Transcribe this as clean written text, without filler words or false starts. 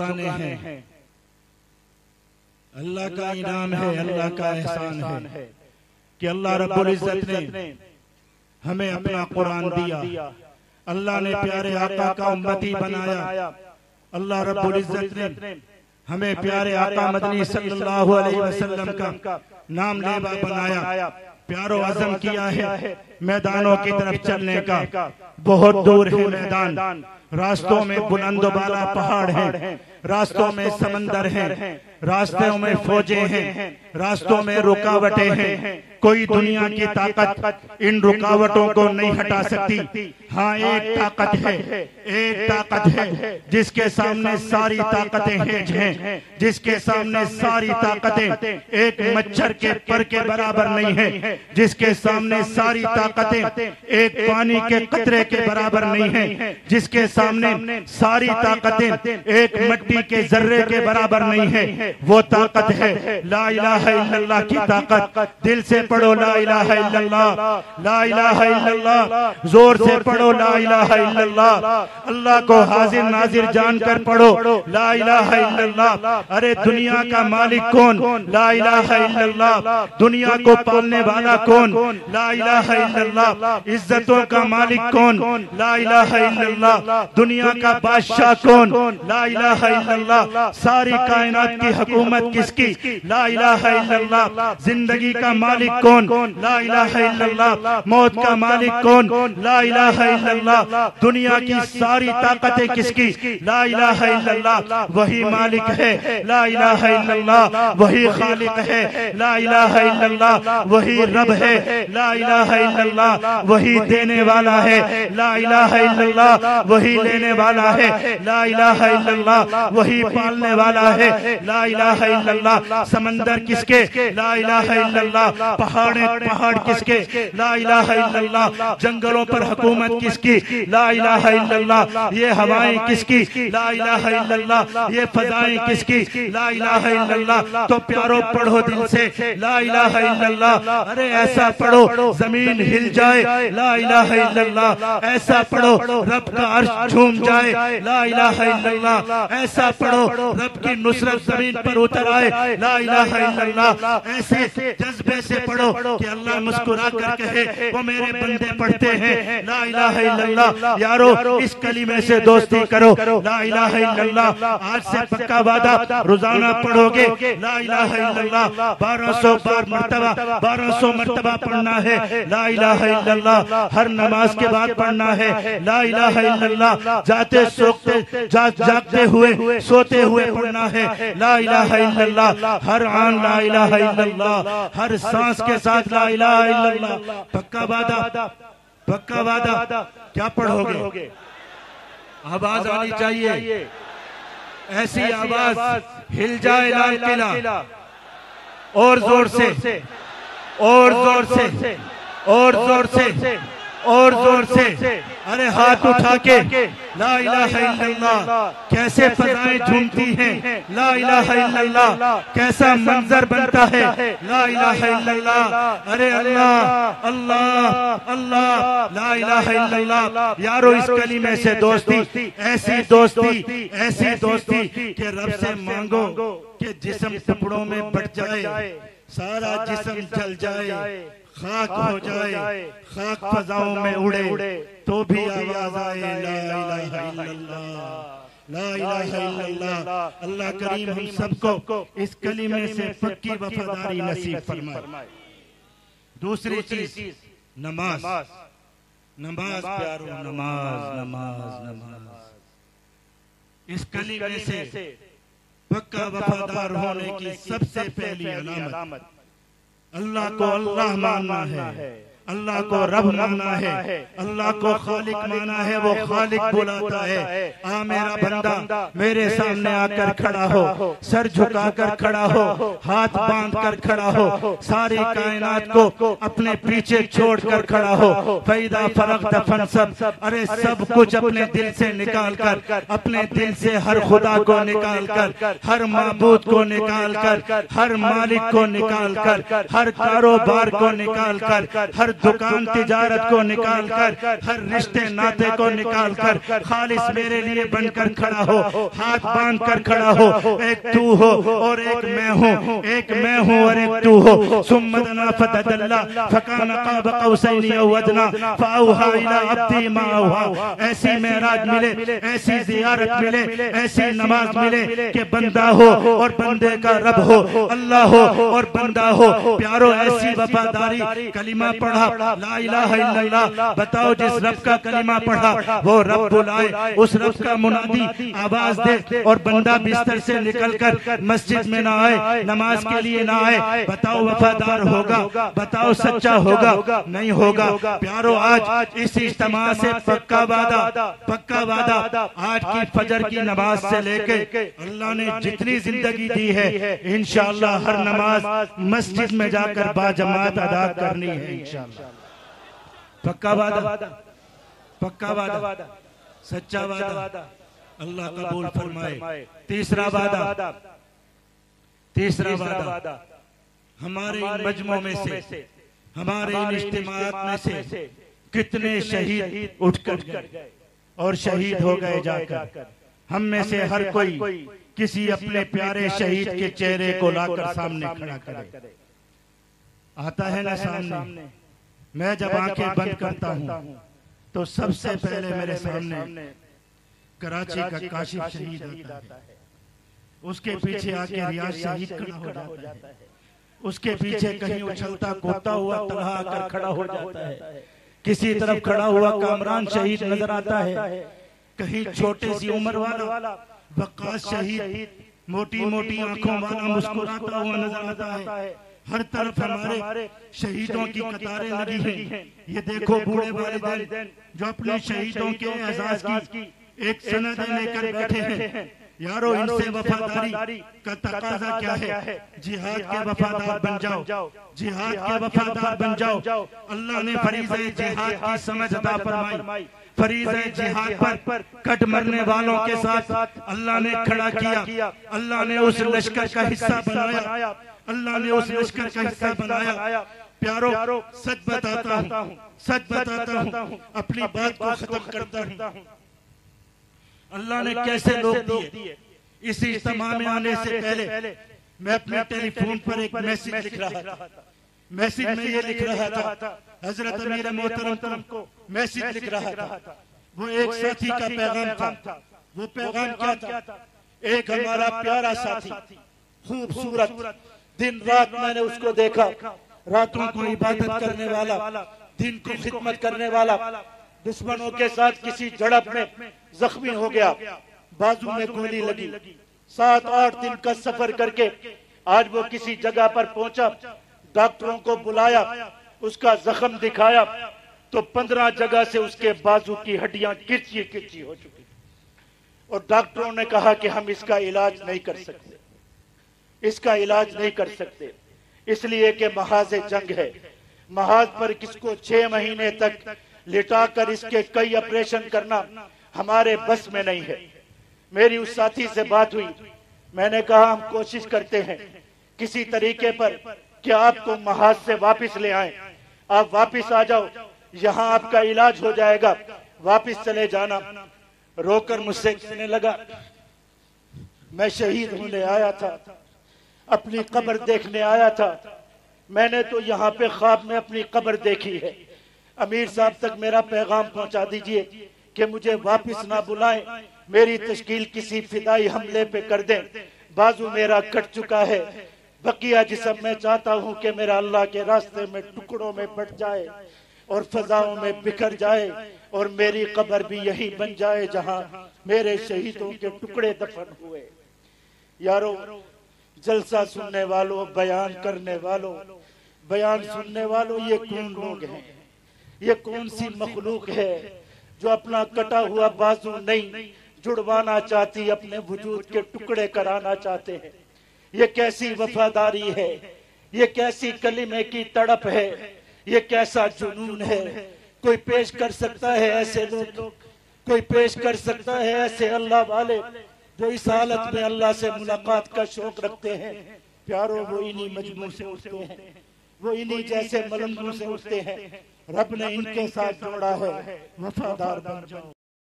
جھکانے ہیں۔ اللہ کا انعام ہے، اللہ کا احسان ہے کہ اللہ رب العزت نے ہمیں اپنا قرآن دیا، اللہ نے پیارے آقا کا امتی بنایا، اللہ رب العزت نے ہمیں پیارے آقا مدنی صلی اللہ علیہ وسلم کا نام لیوا بنایا، پیار و عزم کیا ہے میدانوں کی طرف چلنے کا۔ بہت دور ہے میدان، راستوں میں بلند و بالا پہاڑ ہیں، راستوں میں سمندر ہیں، راستوں میں فوجیں ہیں، راستوں میں رکاوٹیں ہیں۔ کوئی دنیا کی طاقت ان رکاوٹوں کو نہیں ہٹا سکتی۔ ہاں ایک طاقت ہے، ایک طاقت ہے جس کے سامنے ساری طاقتیں ہیج ہیں، جس کے سامنے ساری طاقتیں ایک مچھر کے پر کے برابر نہیں ہیں، جس کے سامنے ساری طاقتیں ایک پانی کے قطرے کے برابر نہیں ہیں، جس کے سامنے ساری طاقتیں ایک مٹی کے ذرے کے برابر نہیں ہیں۔ وہ طاقت ہے لا الہ الا اللہ کی طاقت۔ دل سے پڑھو لا الہ الا اللہ، لا الہ الا اللہ، زور سے پڑھو لا الہ الا اللہ، اللہ کو حاضر ناظر جان کر پڑھو لا الہ الا اللہ۔ ارے دنیا کا مالک کون؟ لا الہ الا اللہ۔ دنیا کو پالنے والا کون؟ لا الہ الا اللہ۔ عزتوں کا مالک کون؟ لا الہ الا اللہ۔ دنیا کا بادشاہ کون؟ لا الہ الا اللہ۔ ساری کائنات کی حکومت کس کی؟ لا الہ الا اللہ۔ زندگی کا مالک کون؟ لا الہ الا اللہ۔ موت کا مالک کون؟ لا الہ الا اللہ۔ دنیا کی ساری طاقتیں کس کی؟ لا الہ الا اللہ۔ وہی مالک ہے لا الہ الا اللہ، وہی خالق ہے لا الہ الا اللہ، وہی رب ہے لا الہ الا اللہ، وہی دینے والا ہے لا الہ الا اللہ، وہی لینے والا ہے لا الہ الا اللہ، وہی پالنے والا ہے لا الہ الا اللہ۔ سمندر کس کے؟ لا الہ الا اللہ۔ پہاڑ کس کے؟ لا الہ الا اللہ۔ جنگلوں پر حکومت کس کی؟ لا الہ الا اللہ۔ یہ ہوائیں کس کی؟ لا الہ الا اللہ۔ یہ فضائیں کس کی؟ لا الہ الا اللہ۔ تو پیارو پڑھو دل سے لا الہ الا اللہ۔ ارے ایسا پڑھو زمین ہل جائے لا الہ الا اللہ، ایسا پڑھو رب کا عرش جھوم جائے لا الہ الا اللہ، ایسا پڑھو رب کی نصرت زمین پر اتر آئے لا الہ الا اللہ۔ ایسے جذبے سے پڑھو کہ اللہ مسکرا کر کہے وہ میرے بندے پڑھتے ہیں لا الہ الا اللہ۔ یارو اس کلمے سے دوستی کرو لا الہ الا اللہ۔ آج سے پکا وعدہ، روزانہ پڑھو گے لا الہ الا اللہ۔ 1200 مرتبہ پڑھنا ہے لا الہ الا اللہ۔ ہر نماز کے بعد پڑھنا ہے لا الہ الا اللہ۔ جاگتے ہوئے سوتے ہوئے پڑھنا ہے لا الہ الا اللہ۔ ہر آن لا الہ الا اللہ، ہر سانس کے ساتھ لا الہ الا اللہ۔ پکا وعدہ، پکا وعدہ۔ کیا پڑھو گے؟ آواز آنی چاہیے، ایسی آواز ہل جائے لال قلعہ، اور زور سے، اور زور سے، اور زور سے، اور زور سے۔ ارے ہاتھ اٹھا کے لا الہ الا اللہ۔ کیسے فضائیں جھومتی ہیں لا الہ الا اللہ، کیسا منظر بنتا ہے لا الہ الا اللہ۔ ارے اللہ اللہ اللہ لا الہ الا اللہ۔ یارو اس کلمے سے دوستی، ایسی دوستی، ایسی دوستی کہ رب سے مانگو کہ جسم ٹکڑوں میں بٹ جائے، سارا جسم جل جائے، خاک ہو جائے، خاک فضاؤں میں اڑے، تو بھی آواز آئے لا الہ الا اللہ، لا الہ الا اللہ۔ اللہ کریم ہم سب کو اس کلمے سے پکی وفاداری نصیب فرمائے۔ دوسری چیز نماز، نماز پیارو، نماز نماز نماز۔ اس کلمے سے پکا وفادار ہونے کی سب سے پہلی علامت اللہ کو اللہ ماننا ہے، اللہ کو رب ماننا ہے، اللہ کو خالق ماننا ہے۔ وہ خالق بلاتا ہے، آ میرا بندہ میرے سامنے آ کر کھڑا ہو، سر جھکا کر کھڑا ہو، ہاتھ باندھ کر کھڑا ہو، ساری کائنات کو اپنے پیچھے چھوڑ کر کھڑا ہو۔ فَإِذَا فَرَغْتَ فَانْصَبْ، ارے سب کچھ اپنے دل سے نکال کر، اپنے دل سے ہر خدا کو نکال کر، ہر معبود کو نکال کر، ہر مالک کو نکال کر، ہر کاروبار کو نکال کر، ہر دکان تجارت کو نکال کر، ہر رشتے ناتے کو نکال کر خالص میرے لیے بن کر کھڑا ہو، ہاتھ باندھ کر کھڑا ہو، ایک تو ہو اور ایک میں ہوں، ایک میں ہوں اور ایک تو ہو۔ ثم دنا فتدلى فكان قاب قوسين او ادنى فاوحى الى عبده ما اوحى۔ ایسی معراج ملے، ایسی زیارت ملے، ایسی نماز ملے کہ بندہ ہو اور بندے کا رب ہو، اللہ ہو اور بندہ ہو۔ پیارو ایسی وفاداری، کلمہ پڑھا لا الہ الا اللہ، بتاؤ جس رب کا کلمہ پڑھا وہ رب بلائے، اس رب کا منادی آواز دے اور بندہ بستر سے نکل کر مسجد میں نہ آئے، نماز کے لیے نہ آئے، بتاؤ وفادار ہوگا؟ بتاؤ سچا ہوگا؟ نہیں ہوگا۔ پیارو آج اس اجتماع سے پکا وعدہ، آج کی فجر کی نماز سے لے کے اللہ نے جتنی زندگی دی ہے انشاءاللہ ہر نماز مسجد میں جا کر باجماعت ادا کرنی ہے انشاءاللہ۔ پکا وعدہ، سچا وعدہ، اللہ قبول فرمائے۔ تیسرا وعدہ، ہمارے ان مجمع میں سے، ہمارے ان اجتماعات میں سے کتنے شہید اٹھ کر گئے اور شہید ہو گئے جا کر۔ ہم میں سے ہر کوئی کسی اپنے پیارے شہید کے چہرے کو لا کر سامنے کھڑا کرے۔ آتا ہے نا سامنے؟ میں جب آنکھیں بند کرتا ہوں تو سب سے پہلے میرے سامنے کراچی کا کاشف شہید آتا ہے، اس کے پیچھے آ کے ریاض شہید کھڑا ہو جاتا ہے، اس کے پیچھے کہیں اچھلتا کودتا ہوا طلحہ آ کر کھڑا ہو جاتا ہے، کسی طرف کھڑا ہوا کامران شہید نظر آتا ہے، کہیں چھوٹے سی عمر والا وقاص شہید موٹی موٹی آنکھوں والا مسکراتا ہوا نظر آتا ہے۔ ہر طرف ہمارے شہیدوں کی قطاریں لگی ہیں۔ یہ دیکھو بوڑھے والدین جو اپنے شہیدوں کے اعزاز کی ایک سند لے کر بیٹھے ہیں۔ یارو ان سے وفاداری کا تقاضا کیا ہے؟ جہاد کے وفادار بن جاؤ، جہاد کے وفادار بن جاؤ۔ اللہ نے فریضہ جہاد کی سمجھ عطا فرمائی، فریضہ جہاد پر کٹ مرنے والوں کے ساتھ اللہ نے کھڑا کیا، اللہ نے اس لشکر کا حصہ بنایا، اللہ نے اس لشکر کا حصہ بنایا۔ پیارو سچ بتاتا ہوں، اپنی بات کو ختم کرتا ہوں۔ اللہ نے کیسے لوگ دیے؟ اس اجتماع میں آنے سے پہلے میں اپنے ٹیلی فون پر ایک میسیج لکھ رہا تھا۔ میسیج میں یہ لکھ رہا تھا، حضرت امیر محترم کو میسیج لکھ رہا تھا۔ وہ ایک ساتھی کا پیغام تھا۔ وہ پیغام کیا تھا؟ ایک ہمارا پیارا ساتھی، خوبصورت، دن رات میں نے اس کو دیکھا، راتوں کو عبادت کرنے والا، دن کو خدمت کرنے والا، دشمنوں کے ساتھ کسی جھڑپ میں زخمی ہو گیا، بازو میں گولی لگی، 7-8 دن کا سفر کر کے آج وہ کسی جگہ پر پہنچا، ڈاکٹروں کو بلایا، اس کا زخم دکھایا تو 15 جگہ سے اس کے بازو کی ہڈیاں کرچی ہو چکی، اور ڈاکٹروں نے کہا کہ ہم اس کا علاج نہیں کر سکتے، اس کا علاج نہیں کر سکتے، اس لیے کہ محاذ جنگ ہے، محاذ پر کس کو 6 مہینے تک لٹا کر اس کے کئی آپریشن کرنا ہمارے بس میں نہیں ہے۔ میری اس ساتھی سے بات ہوئی، میں نے کہا ہم کوشش کرتے ہیں کسی طریقے پر کہ آپ کو محاذ سے واپس لے آئیں، آپ واپس آ جاؤ، یہاں آپ کا علاج ہو جائے گا، واپس چلے جانا۔ رو کر مجھ سے کہنے لگا، میں شہید ہونے آیا تھا، اپنی قبر دیکھنے آیا تھا، میں نے تو یہاں پہ خواب میں اپنی قبر دیکھی ہے، امیر صاحب تک میرا پیغام پہنچا دیجئے کہ مجھے واپس نہ بلائیں، میری تشکیل کسی فدائی حملے پہ کر دیں، بازو میرا کٹ چکا ہے، بقیہ جسم میں چاہتا ہوں کہ میرا اللہ کے راستے میں ٹکڑوں میں بٹ جائے اور فضاؤں میں بکھر جائے، اور میری قبر بھی یہی بن جائے جہاں میرے شہیدوں کے ٹکڑے دفن ہوئے۔ یارو جلسہ سننے والوں، بیان کرنے والوں، بیان سننے والوں، یہ کون لوگ ہیں؟ یہ کون سی مخلوق ہے جو اپنا کٹا ہوا بازو نہیں جڑوانا چاہتی، اپنے وجود کے ٹکڑے کرانا چاہتے ہیں؟ یہ کیسی وفاداری ہے؟ یہ کیسی کلمے کی تڑپ ہے؟ یہ کیسا جنون ہے؟ کوئی پیش کر سکتا ہے ایسے لوگ؟ کوئی پیش کر سکتا ہے ایسے اللہ والے جو اس حالت میں اللہ سے ملاقات کا شوق رکھتے ہیں؟ پیارو وہ انہی مجموع سے اٹھتے ہیں، وہ انہی جیسے ملنگوں سے اٹھتے ہیں. رب نے ان کے ساتھ جوڑا ہے. وفادار بن جاؤ.